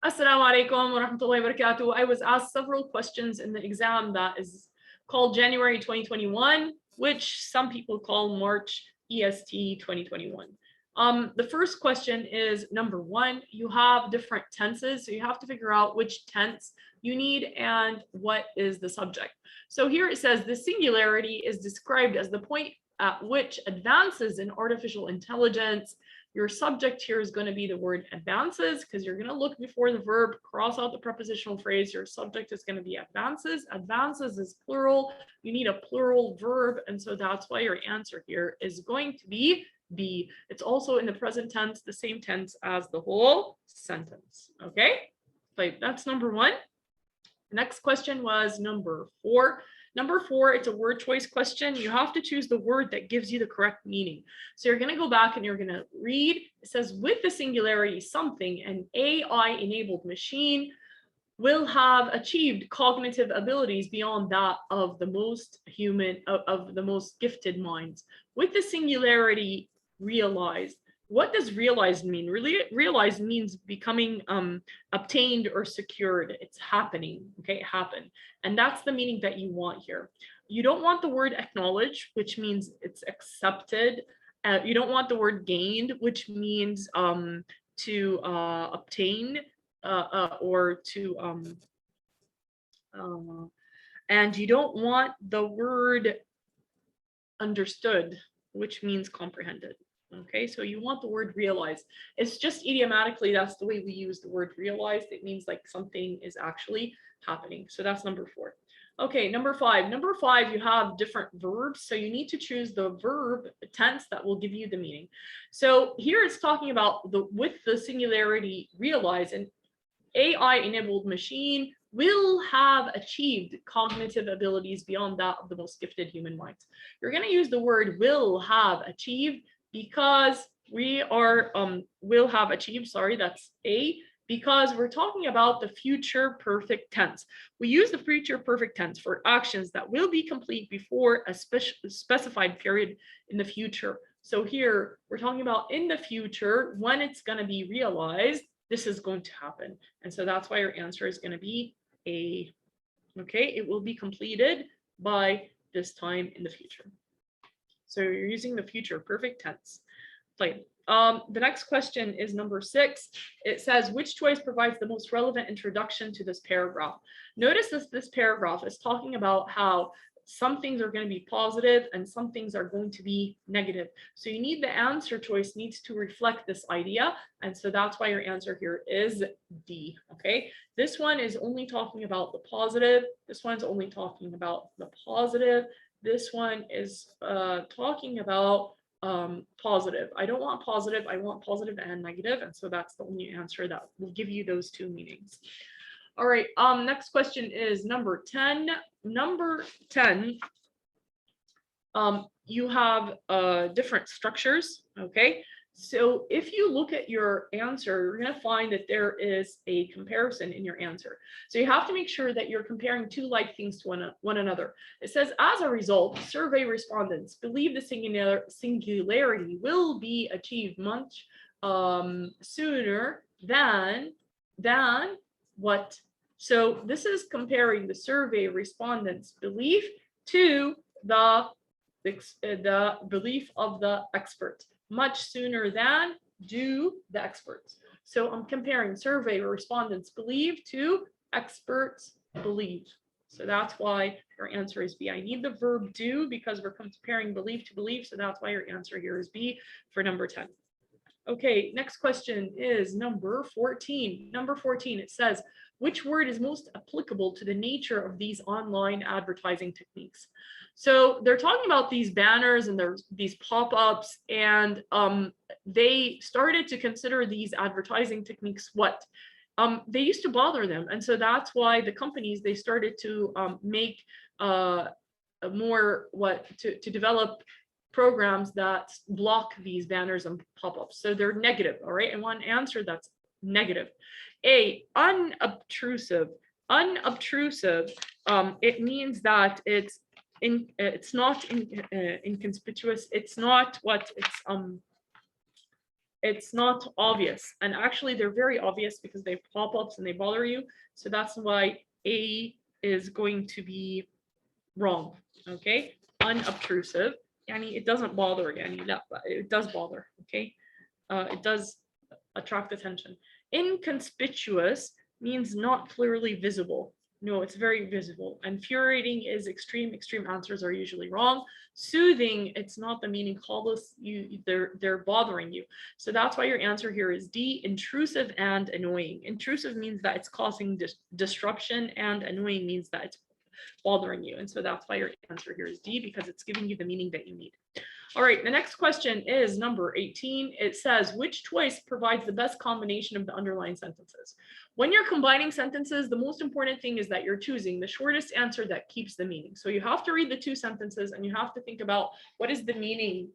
Assalamu alaikum wa rahmatullahi wa barakatuh. I was asked several questions in the exam that is called January 2021, which some people call March EST 2021. The first question is number one, you have different tenses, so you have to figure out which tense you need and what is the subject. So here it says the singularity is described as the point at which advances in artificial intelligence. Your subject here is going to be the word advances because you're going to look before the verb, cross out the prepositional phrase. Your subject is going to be advances. Advances is plural. You need a plural verb. And so that's why your answer here is going to be B. It's also in the present tense, the same tense as the whole sentence. Okay, like that's number one. The next question was number four. Number four, it's a word choice question. You have to choose the word that gives you the correct meaning. So you're going to go back and you're going to read. It says, with the singularity something, an AI-enabled machine will have achieved cognitive abilities beyond that of the most human, of the most gifted minds. With the singularity realized. What does realized mean? Really, realized means becoming obtained or secured. It's happening. Okay, happen. And that's the meaning that you want here. You don't want the word acknowledge, which means it's accepted. You don't want the word gained, which means to obtain or to and you don't want the word understood, which means comprehended. Okay, so you want the word realized. It's just idiomatically, that's the way we use the word realized. It means like something is actually happening. So that's number four. Okay, number five. Number five, you have different verbs. So you need to choose the verb tense that will give you the meaning. So here it's talking about with the singularity realized, an AI-enabled machine will have achieved cognitive abilities beyond that of the most gifted human minds. You're going to use the word will have achieved because we are will have achieved, sorry, that's A, because we're talking about the future perfect tense. We use the future perfect tense for actions that will be complete before a specified period in the future. So here we're talking about in the future, when it's going to be realized, this is going to happen. And so that's why your answer is going to be A. Okay, it will be completed by this time in the future. So you're using the future perfect tense. Like, the next question is number 6. It says, which choice provides the most relevant introduction to this paragraph? Notice this paragraph is talking about how some things are going to be positive and some things are going to be negative. So you need the answer choice needs to reflect this idea. And so that's why your answer here is D. Okay, this one is only talking about the positive. This one's only talking about the positive. This one is talking about positive. I don't want positive. I want positive and negative. And so that's the only answer that will give you those two meanings. All right, next question is number 10. Number 10, you have different structures, okay? So if you look at your answer, you're going to find that there is a comparison in your answer. So you have to make sure that you're comparing two like things to one another. It says, as a result, survey respondents believe the singularity will be achieved much sooner than what? So this is comparing the survey respondents' belief to the belief of the expert. Much sooner than do the experts. So I'm comparing survey respondents believe to experts believe. So that's why your answer is B. I need the verb do because we're comparing belief to belief. So that's why your answer here is B for number 10. Okay, next question is number 14. Number 14, it says, which word is most applicable to the nature of these online advertising techniques? So they're talking about these banners and there's these pop-ups, and they started to consider these advertising techniques what? They used to bother them. And so that's why the companies, they started to make more to develop programs that block these banners and pop-ups. So they're negative, all right? And one answer that's negative. A, unobtrusive. Unobtrusive, it means that it's not inconspicuous. It's not what it's it's not obvious. And actually they're very obvious because they pop ups and they bother you. So that's why A is going to be wrong. Okay, unobtrusive. Yani it doesn't bother yani, it does bother. Okay, it does attract attention. Inconspicuous means not clearly visible. No, it's very visible. Infuriating is extreme. Extreme answers are usually wrong. Soothing, it's not the meaning. Callous, they're bothering you. So that's why your answer here is D. Intrusive and annoying. Intrusive means that it's causing disruption, and annoying means that it's bothering you. And so that's why your answer here is D, because it's giving you the meaning that you need. All right, the next question is number 18. It says, which choice provides the best combination of the underlying sentences? When you're combining sentences, the most important thing is that you're choosing the shortest answer that keeps the meaning. So you have to read the two sentences and you have to think about what is the meaning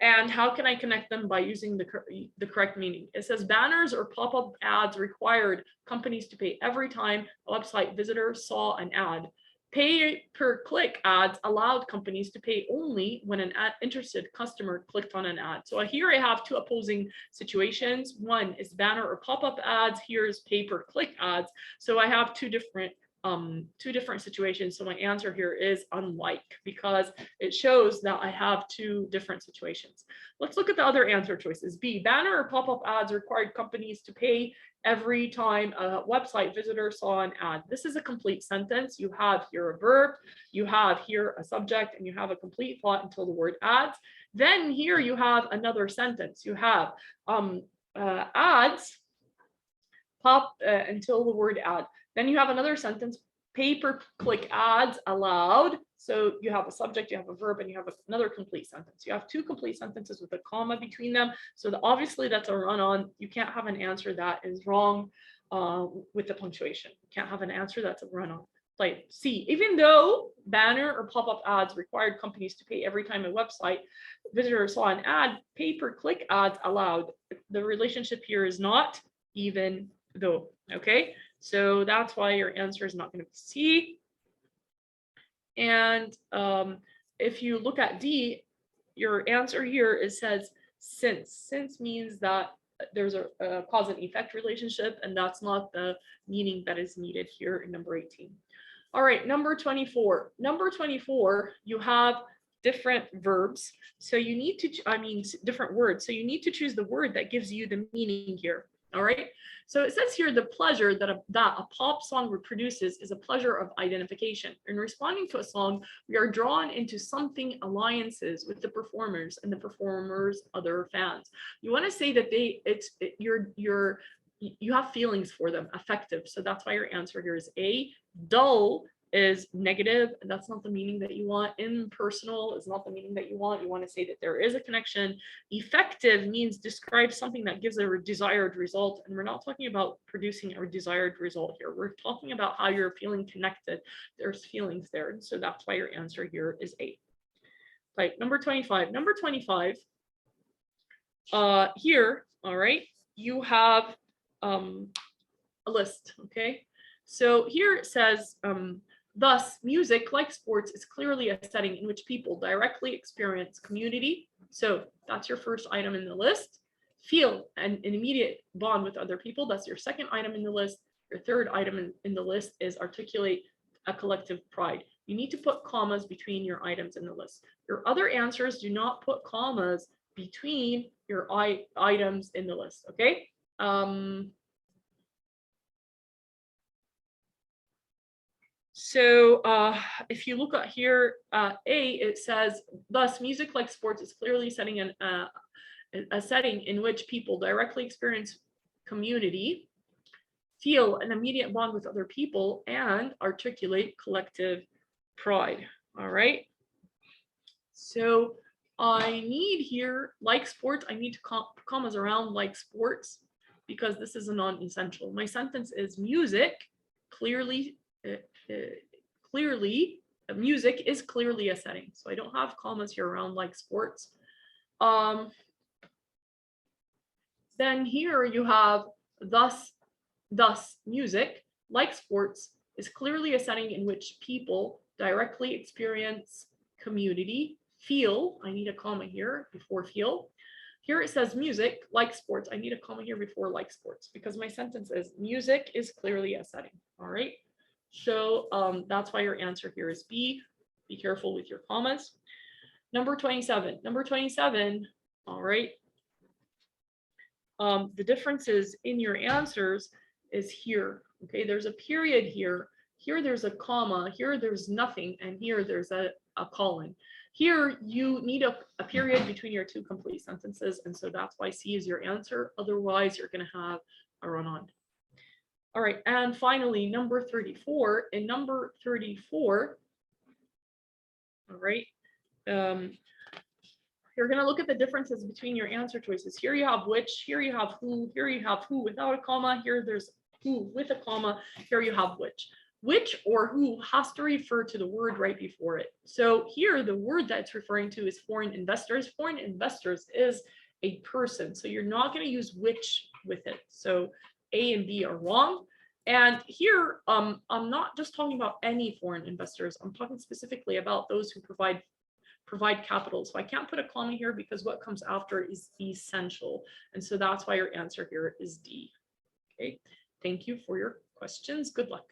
and how can I connect them by using the correct meaning. It says banners or pop-up ads required companies to pay every time a website visitor saw an ad. Pay-per-click ads allowed companies to pay only when an interested customer clicked on an ad. So here I have two opposing situations. One is banner or pop-up ads. Here's pay-per-click ads. So I have two different situations. So my answer here is unlike, because it shows that I have two different situations. Let's look at the other answer choices. B, banner or pop-up ads required companies to pay every time a website visitor saw an ad. This is a complete sentence. You have here a verb, you have here a subject, and you have a complete thought until the word ads. Then here you have another sentence. You have ads pop until the word ad. Then you have another sentence, pay-per-click ads allowed. So you have a subject, you have a verb, and you have another complete sentence. You have two complete sentences with a comma between them. So obviously that's a run-on. You can't have an answer that is wrong with the punctuation. You can't have an answer that's a run-on. Like C, even though banner or pop-up ads required companies to pay every time a website visitor saw an ad, pay-per-click ads allowed. The relationship here is not even though. Okay, so that's why your answer is not going to be C. And if you look at D, your answer here says since. Since means that there's a cause and effect relationship, and that's not the meaning that is needed here in number 18. All right, number 24. Number 24, you have different verbs. So you need to, different words. So you need to choose the word that gives you the meaning here. All right. So it says here, the pleasure that a pop song reproduces is a pleasure of identification. In responding to a song, we are drawn into something alliances with the performers and the performers' other fans. You want to say that you have feelings for them, affective. So that's why your answer here is A. Dull is negative, and that's not the meaning that you want. Impersonal is not the meaning that you want. You want to say that there is a connection. Effective means describe something that gives a desired result, and we're not talking about producing a desired result here. We're talking about how you're feeling connected. There's feelings there, and so that's why your answer here is A. Right, number 25. Number 25, here, all right, you have a list, okay? So here it says, thus, music, like sports, is clearly a setting in which people directly experience community. So that's your first item in the list. Feel an immediate bond with other people. That's your second item in the list. Your third item in the list is articulate a collective pride. You need to put commas between your items in the list. Your other answers do not put commas between your items in the list, okay? So if you look at here, A, it says, thus music like sports is clearly setting a setting in which people directly experience community, feel an immediate bond with other people, and articulate collective pride. All right. So I need here, like sports, I need to commas around like sports because this is a non-essential. My sentence is music clearly music is clearly a setting. So I don't have commas here around like sports. Then here you have thus music, like sports, is clearly a setting in which people directly experience community, feel, I need a comma here before feel Here it says music, like sports. I need a comma here before like sports because my sentence is music is clearly a setting. All right. So that's why your answer here is B. Be careful with your commas. Number 27. Number 27. All right. The differences in your answers is here. Okay, there's a period here. Here there's a comma. Here there's nothing. And here there's a colon. Here you need a period between your two complete sentences. And so that's why C is your answer. Otherwise, you're going to have a run-on. All right. And finally, number 34. In number 34, all right, you're going to look at the differences between your answer choices. Here you have which, here you have who, here you have who without a comma, here there's who with a comma, here you have which. Which or who has to refer to the word right before it. So here the word that's referring to is foreign investors. Foreign investors is a person. So you're not going to use which with it. So A and B are wrong. And here, I'm not just talking about any foreign investors. I'm talking specifically about those who provide capital. So I can't put a comma here because what comes after is essential. And so that's why your answer here is D. Okay, thank you for your questions. Good luck.